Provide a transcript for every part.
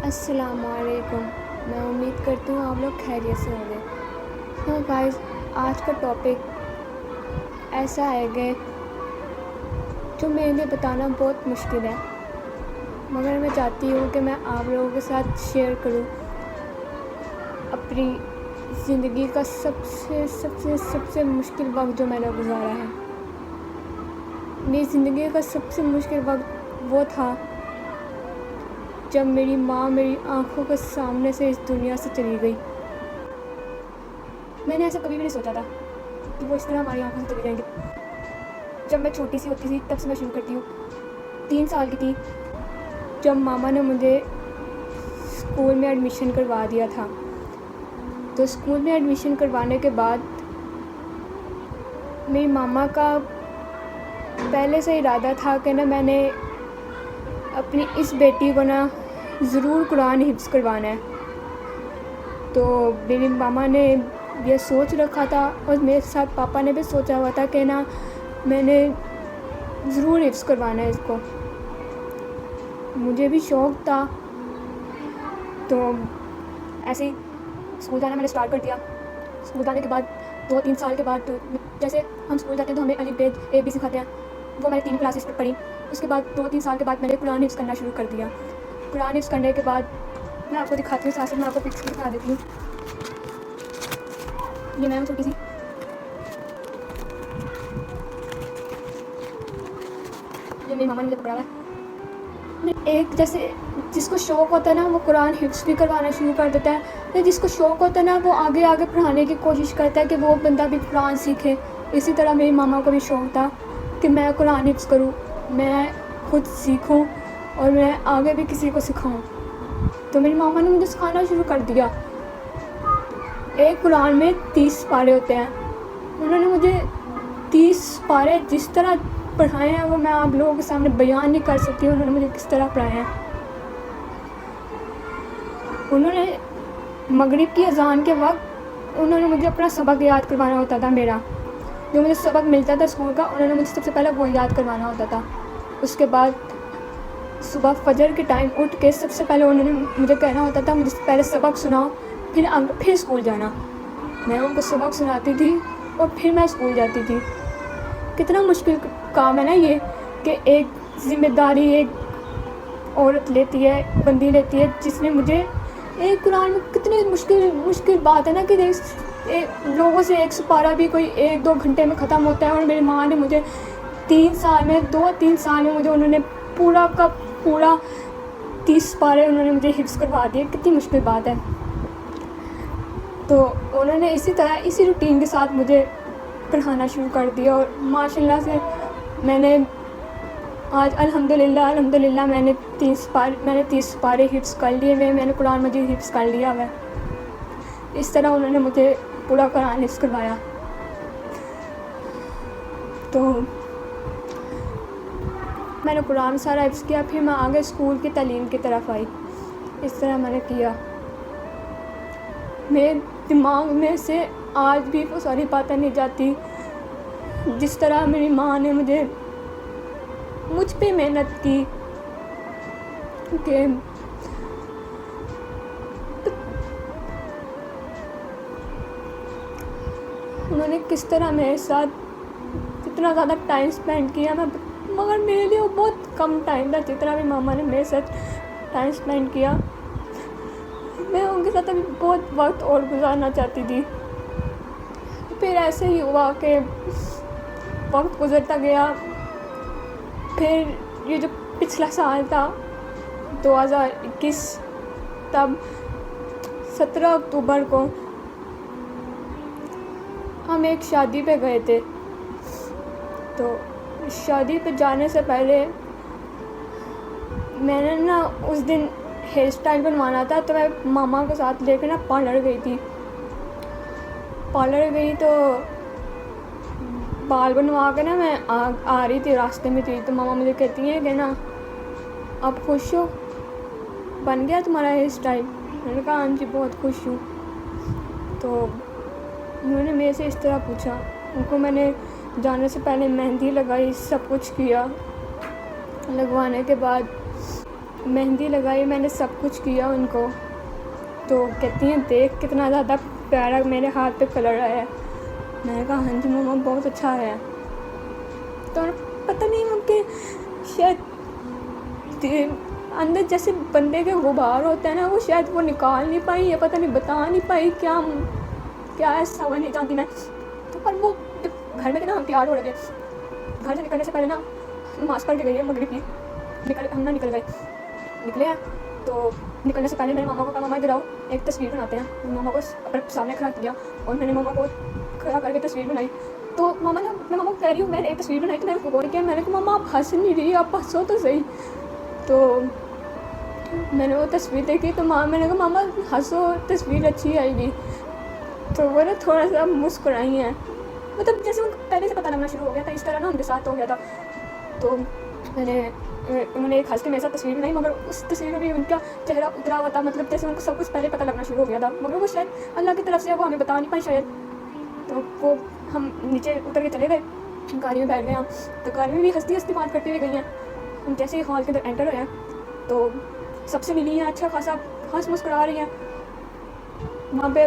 السلام علیکم. میں امید کرتی ہوں آپ لوگ خیریت سے ہوں گے. تو گائز، آج کا ٹاپک ایسا ہے کہ جو میرے لیے بتانا بہت مشکل ہے، مگر میں چاہتی ہوں کہ میں آپ لوگوں کے ساتھ شیئر کروں اپنی زندگی کا سب سے مشکل وقت جو میں نے گزارا ہے. میری زندگی کا سب سے مشکل وقت وہ تھا جب میری ماں میری آنکھوں کے سامنے سے اس دنیا سے چلی گئی. میں نے ایسا کبھی بھی نہیں سوچا تھا کہ وہ اس طرح ہماری آنکھوں سے چلی جائیں گے. جب میں چھوٹی سی ہوتی تھی تب سے میں شروع کرتی ہوں. 3 سال کی تھی جب ماما نے مجھے اسکول میں ایڈمیشن کروا دیا تھا. تو اسکول میں ایڈمیشن کروانے کے بعد میری ماما کا پہلے سے ارادہ تھا کہ میں نے اپنی اس بیٹی کو ضرور قرآن حفظ کروانا ہے. تو میری ماما نے یہ سوچ رکھا تھا، اور میرے ساتھ پاپا نے بھی سوچا ہوا تھا کہ میں نے ضرور حفظ کروانا ہے اس کو. مجھے بھی شوق تھا، تو ایسے ہی اسکول جانا میں نے اسٹارٹ کر دیا. اسکول جانے کے بعد 2-3 سال کے بعد جیسے ہم اسکول جاتے ہیں تو ہمیں الف ب اے بی سکھاتے ہیں، وہ میں نے 3 کلاسز پر پڑھی. اس کے بعد 2-3 سال کے بعد میں نے قرآن حفظ کرنا شروع کر دیا. قرآن حفظ کرنے کے بعد میں آپ کو دکھاتی ہوں، ساتھ میں آپ کو پکس دکھا دیتی ہوں. یہ میں چھوٹی سی یہ میری ماما نے مجھے پکڑا ہے. ایک جیسے جس کو شوق ہوتا ہے نا وہ قرآن حفظ بھی کروانا شروع کر دیتا ہے، جس کو شوق ہوتا ہے نا وہ آگے پڑھانے کی کوشش کرتا ہے کہ وہ بندہ بھی قرآن سیکھے. اسی طرح میری ماما کو بھی شوق تھا کہ میں قرآن حفظ کروں، میں خود سیکھوں اور میں آگے بھی کسی کو سکھاؤں. تو میری ماما نے مجھے سکھانا شروع کر دیا. ایک قرآن میں 30 پارے ہوتے ہیں. انہوں نے مجھے 30 پارے جس طرح پڑھائے ہیں وہ میں آپ لوگوں کے سامنے بیان نہیں کر سکتی. انہوں نے مجھے کس طرح پڑھائے ہیں. انہوں نے مغرب کی اذان کے وقت انہوں نے مجھے اپنا سبق یاد کروانا ہوتا تھا. میرا جو مجھے سبق ملتا تھا اسکول کا، انہوں نے مجھے سب سے پہلے وہ یاد کروانا ہوتا تھا. اس کے بعد صبح فجر کے ٹائم اٹھ کے سب سے پہلے انہوں نے مجھے کہنا ہوتا تھا مجھے پہلے سبق سناؤ پھر اسکول جانا. میں ان کو سبق سناتی تھی اور پھر میں اسکول جاتی تھی. کتنا مشکل کام ہے نا یہ، کہ ایک ذمہ داری ایک عورت لیتی ہے، بندی لیتی ہے، جس نے مجھے ایک قرآن میں کتنی مشکل بات ہے نا کہ لوگوں سے ایک سپارہ بھی کوئی 1-2 گھنٹے میں ختم ہوتا ہے، اور میری ماں نے مجھے 2-3 سال میں مجھے انہوں نے پورا کا پورا 30 پارے انہوں نے مجھے حفظ کروا دیے. کتنی مشکل بات ہے. تو انہوں نے اسی روٹین کے ساتھ مجھے پڑھانا شروع کر دیا، اور ماشاء اللہ سے میں نے آج الحمدللہ میں نے 30 پارے حفظ کر لیے ہوئے. میں نے قرآن مجید حفظ کر لیا ہوا ہے. اس طرح انہوں نے مجھے پورا قرآن حفظ کروایا. تو میں نے قرآن سارا حفظ کیا، پھر میں آگے اسکول کی تعلیم کی طرف آئی. اس طرح میں نے کیا. میرے دماغ میں سے آج بھی وہ ساری باتیں نہیں جاتی جس طرح میری ماں نے مجھ پہ محنت کی کہ انہوں نے کس طرح میرے ساتھ اتنا زیادہ ٹائم اسپینڈ کیا. مگر میرے لیے وہ بہت کم ٹائم تھا جتنا میری ماما نے میرے ساتھ ٹائم اسپینڈ کیا. میں ان کے ساتھ ابھی بہت وقت اور گزارنا چاہتی تھی. پھر ایسے ہی ہوا کہ وقت گزرتا گیا. پھر یہ جو پچھلا سال تھا 2021، تب 17 اکتوبر کو ہم ایک شادی پہ گئے تھے. تو شادی پہ جانے سے پہلے میں نے اس دن ہیئر اسٹائل بنوانا تھا، تو میں ماما کے ساتھ لے کے پارلر گئی تھی. پارلر گئی تو بال بنوا کے میں آ رہی تھی، راستے میں تھی. تو ماما مجھے کہتی ہیں کہ آپ خوش ہو، بن گیا تمہارا ہیئر اسٹائل؟ میں نے کہا ہاں جی بہت خوش ہوں. تو انہوں نے میرے سے اس طرح پوچھا. ان کو میں نے جانے سے پہلے مہندی لگائی، سب کچھ کیا. لگوانے کے بعد مہندی لگائی، میں نے سب کچھ کیا ان کو. تو کہتی ہیں دیکھ کتنا زیادہ پیارا میرے ہاتھ پہ کلر آیا ہے. میں نے کہا ہاں جی مما بہت اچھا آیا ہے. تو پتہ نہیں ان کے شاید اندر جیسے بندے کے غبار ہوتے ہیں نا، وہ شاید وہ نکال نہیں پائی، یا پتہ نہیں بتا نہیں پائی کیا ایسا ہوا نہیں جانتی میں. تو پر وہ گھر میں نا ہم تیار ہو رہے تھے. گھر سے نکلنے سے پہلے نا نماز پڑھ کے گئی ہے مغرب کی. ہم نہ نکلے ہیں. تو نکلنے سے پہلے میں نے ماما کو کہا ماما ادھر آؤ ایک تصویر بناتے ہیں. ماما کو اپنے سامنے کھڑا کیا اور میں نے ماما کو کھڑا کر کے تصویر بنائی. تو میں ماما کو کہہ رہی ہوں میں نے ایک تصویر بنائی. تو میں نے غور کیا، میں نے کہا ماما آپ ہنس نہیں رہی، آپ ہنسو تو صحیح. تو میں نے وہ تصویر دیکھی تو میں نے کہا ماما ہنسو تصویر اچھی آئے گی. تو وہ نا تھوڑا سا مسکرائی ہیں، مطلب جیسے ان کو پہلے سے پتہ لگنا شروع ہو گیا تھا، اس طرح نا ان کے ساتھ ہو گیا تھا. تو انہوں نے ایک ہنس کے میرے ساتھ تصویر بنائی، مگر اس تصویر میں بھی ان کا چہرہ اترا ہوا تھا، مطلب جیسے ان کو سب کچھ پہلے پتہ لگنا شروع ہو گیا تھا، مگر وہ شاید اللہ کی طرف سے وہ ہمیں بتا نہیں پائی شاید. تو وہ ہم نیچے اتر کے چلے گئے، گاڑی میں بیٹھ گئے ہم. تو گاڑی میں بھی ہنستی بات کرتے ہوئے گئی ہیں. ہم جیسے ہی ہال کے اندر انٹر ہوئے ہیں تو سب سے ملی ہیں، اچھا خاصا ہنس مسکرا رہی ہیں. وہاں پہ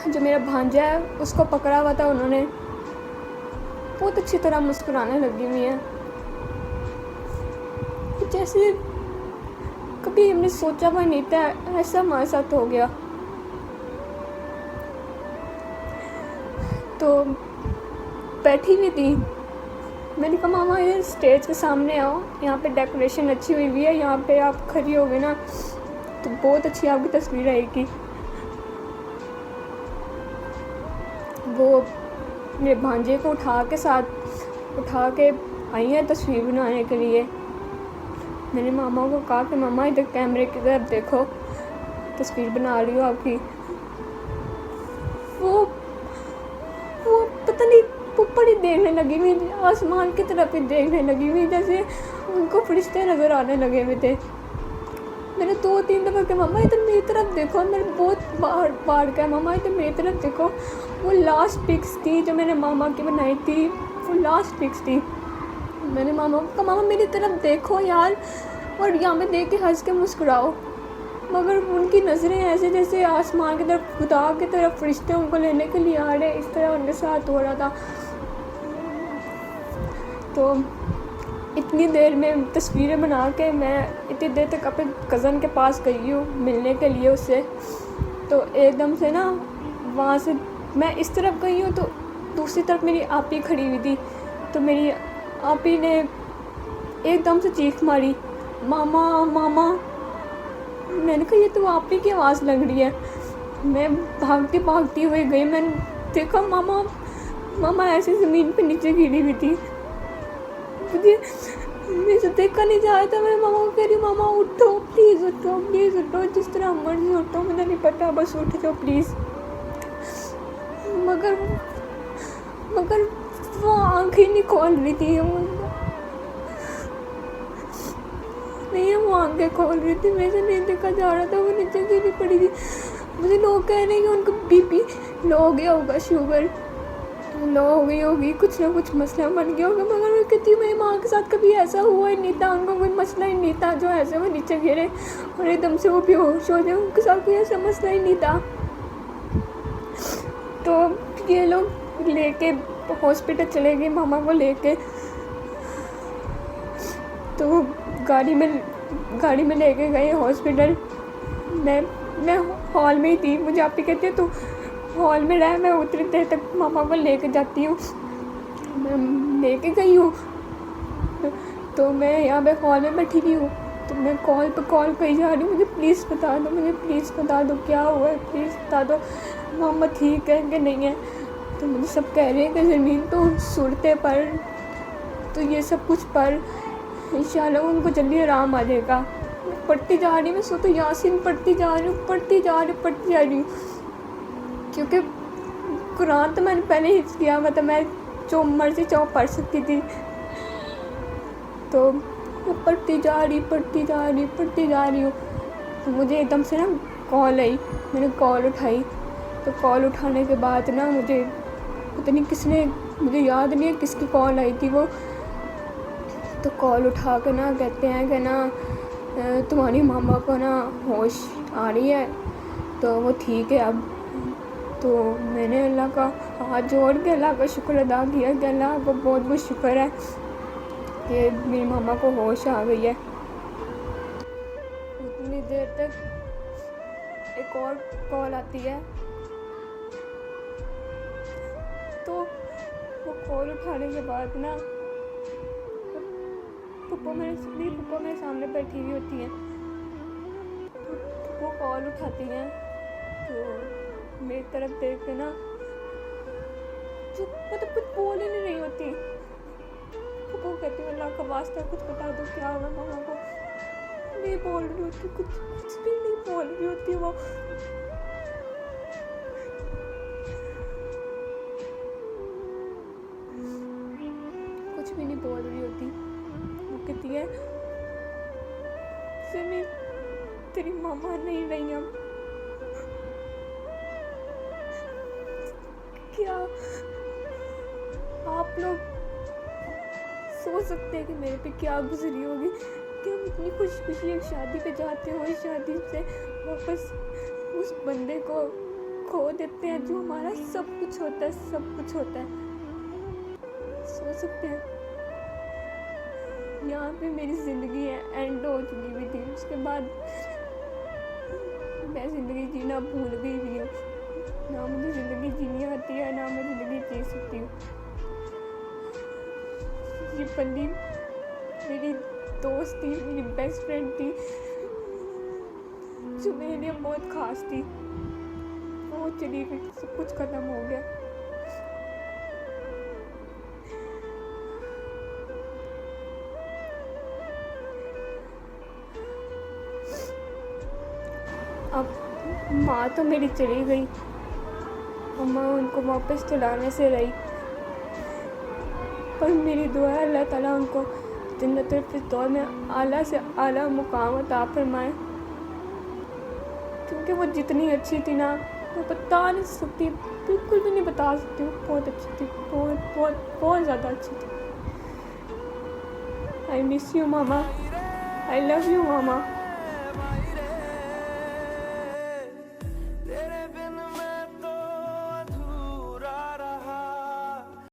جو میرا بھانجا ہے اس کو پکڑا ہوا تھا انہوں نے، بہت اچھی طرح مسکرانے لگی ہوئی ہیں، جیسے کبھی ہم نے سوچا ہوا نہیں تھا ایسا ہمارے ساتھ ہو گیا. تو بیٹھی ہوئی تھی، میں نے کہا ماما یہ اسٹیج کے سامنے آؤ، یہاں پہ ڈیکوریشن اچھی ہوئی ہوئی ہے، یہاں پہ آپ کھڑی ہو گے نا تو بہت اچھی آپ کی تصویر آئے گی. وہ میرے بھانجے کو اٹھا کے آئی ہیں تصویر بنانے کے لیے. میں نے ماما کو کہا کہ ماما ادھر کیمرے کی طرف دیکھو، تصویر بنا رہی ہو آپ کی. وہ پتہ نہیں اوپر ہی دیکھنے لگی ہوئی، آسمان کی طرف ہی دیکھنے لگی ہوئی، جیسے ان کو فرشتے نظر آنے لگے ہوئے تھے. میں نے 2-3 دفعہ کہ ماما ادھر میری طرف دیکھو، میں نے بہت بار کہا ماما ادھر میری طرف دیکھو. وہ لاسٹ پکس تھی جو میں نے ماما کی بنائی تھی، وہ لاسٹ پکس تھی. میں نے ماما کو کہا ماما میری طرف دیکھو یار، اور یہاں میں دیکھ کے ہنس کے مسکراؤ. مگر ان کی نظریں ایسے جیسے آسمان کی طرف، خدا کی طرف فرشتے ان کو لینے کے لیے آ رہے، اس طرح ان کے ساتھ ہو رہا تھا. تو اتنی دیر میں تصویریں بنا کے میں اتنی دیر تک اپنے کزن کے پاس گئی ہوں ملنے کے لیے اس سے. تو ایک دم سے نا وہاں سے میں اس طرف گئی ہوں تو دوسری طرف میری آپی کھڑی ہوئی تھی. تو میری آپی نے ایک دم سے چیخ ماری ماما ماما. میں نے کہا یہ تو آپی کی آواز لگ رہی ہے. میں بھاگتی ہوئے گئی، میں نے دیکھا ماما ایسے زمین پہ نیچے گری ہوئی تھی. مجھے سے دیکھا نہیں جا رہا تھا. میں ماما کو کہہ رہی ماما اٹھو پلیز، اٹھو جس طرح مرضی اٹھو، مجھے نہیں پتا، بس اٹھ جاؤ پلیز. مگر وہ آنکھیں نہیں کھول رہی تھی، نہیں وہ آنکھیں کھول رہی تھی، میرے سے نہیں دیکھا جا رہا تھا، وہ نیچے گری پڑی تھی. مجھے لوگ کہہ رہے ہیں کہ ان کو بی پی لو ہو گیا ہوگا، شوگر لو ہو گئی ہوگی، کچھ نہ کچھ مسئلہ بن گیا ہوگا. مگر میں کہتی ہوں میری ماں کے ساتھ کبھی ایسا ہوا ہی نہیں تھا، ان کو کوئی مسئلہ ہی نہیں تھا جو ایسے وہ نیچے گرے اور ایک دم سے وہ بے ہوش ہو جائے، ان کے ساتھ کوئی ایسا مسئلہ ہی نہیں تھا. تو یہ لوگ لے کے ہاسپٹل چلے گئے ماما کو لے کے. تو گاڑی میں لے کے گئے ہاسپٹل. میں ہال میں ہی تھی. مجھے آپ ہی کہتے ہیں تو ہال میں رہا، میں اتنی دیر تک ماما کو لے کے جاتی ہوں. میں لے کے گئی ہوں تو میں یہاں پہ ہال میں بیٹھی ہوئی ہوں. تو میں کال پہ کال کہی جا رہی ہوں مجھے پلیز بتا دو کیا ہوا ہے، پلیز بتا دو ماما ٹھیک ہے کہ نہیں ہے. تو مجھے سب کہہ رہے ہیں کہ زمین تو صورتیں پڑھ، تو یہ سب کچھ پڑھ، انشاءاللہ ان کو جلدی آرام آ جائے گا. میں پڑھتی جا رہی ہوں، تو یاسین پڑھتی جا رہی ہوں کیونکہ قرآن تو میں نے پہلے حفظ کیا ہوا تھا، میں جو مرضی پڑھ سکتی تھی. تو میں پڑھتی جا رہی ہوں. تو مجھے ایک دم سے نا کال آئی. میں نے کال اٹھائی. تو کال اٹھانے کے بعد نا مجھے پتہ نہیں کس نے، مجھے یاد نہیں ہے کس کی کال آئی تھی. وہ تو کال اٹھا کے نا کہتے ہیں کہ نا تمہاری ماما کو نا ہوش آ رہی ہے، تو وہ ٹھیک ہے اب. تو میں نے اللہ کا ہاتھ جوڑ کے اللہ کا شکر ادا کیا کہ اللہ کا بہت بہت شکر ہے کہ میری ماما کو ہوش آ گئی ہے. اتنی دیر تک ایک اور کال آتی ہے، تو وہ کال اٹھانے کے بعد نا پھپھو میرے سامنے بیٹھی ہوئی ہوتی ہیں. وہ کال اٹھاتی ہیں تو میری طرف دیکھ کے نا مطلب کچھ بول ہی نہیں رہی ہوتی. پھپھو کہتی ہیں اللہ کا واسطہ کچھ بتا دو کیا ہوا ماما کو. نہیں بول رہی ہوتی، کچھ بھی نہیں بول رہی ہوتی. وہ کچھ بھی نہیں بول رہی ہوتی. وہ کہتی ہے سمی تیری ماما نہیں رہی اب. کیا آپ لوگ سوچ سکتے ہیں کہ میرے پہ کیا گزری ہوگی کہ ہم اتنی خوش خوشی ایک شادی پہ جاتے ہیں اور شادی سے واپس اس بندے کو کھو دیتے ہیں جو ہمارا سب کچھ ہوتا ہے، سب کچھ ہوتا ہے. سوچ سکتے ہیں یہاں پہ میری زندگی اینڈ ہو چکی ہوئی تھی. اس کے بعد میں زندگی جینا بھول گئی ہوئی ہوں. نہ مجھے زندگی جینی آتی ہے، نہ میں زندگی جی سکتی ہوں. یہ بندی میری دوست تھی، میری بیسٹ فرینڈ تھی، جو میرے لیے بہت خاص تھی. وہ چلی گئی، سب کچھ ختم ہو گیا. اب ماں تو میری چلی گئی اور میں ان کو واپس چلانے سے رہی، پر میری دعا ہے اللہ تعالیٰ ان کو جنت الفردوس میں اعلیٰ سے اعلیٰ مقام عطا فرمائے. کیونکہ وہ جتنی اچھی تھی نا وہ بتا نہیں سکتی، بالکل بھی نہیں بتا سکتی. وہ بہت اچھی تھی، بہت بہت بہت زیادہ اچھی تھی. I miss you mama, I love you mama.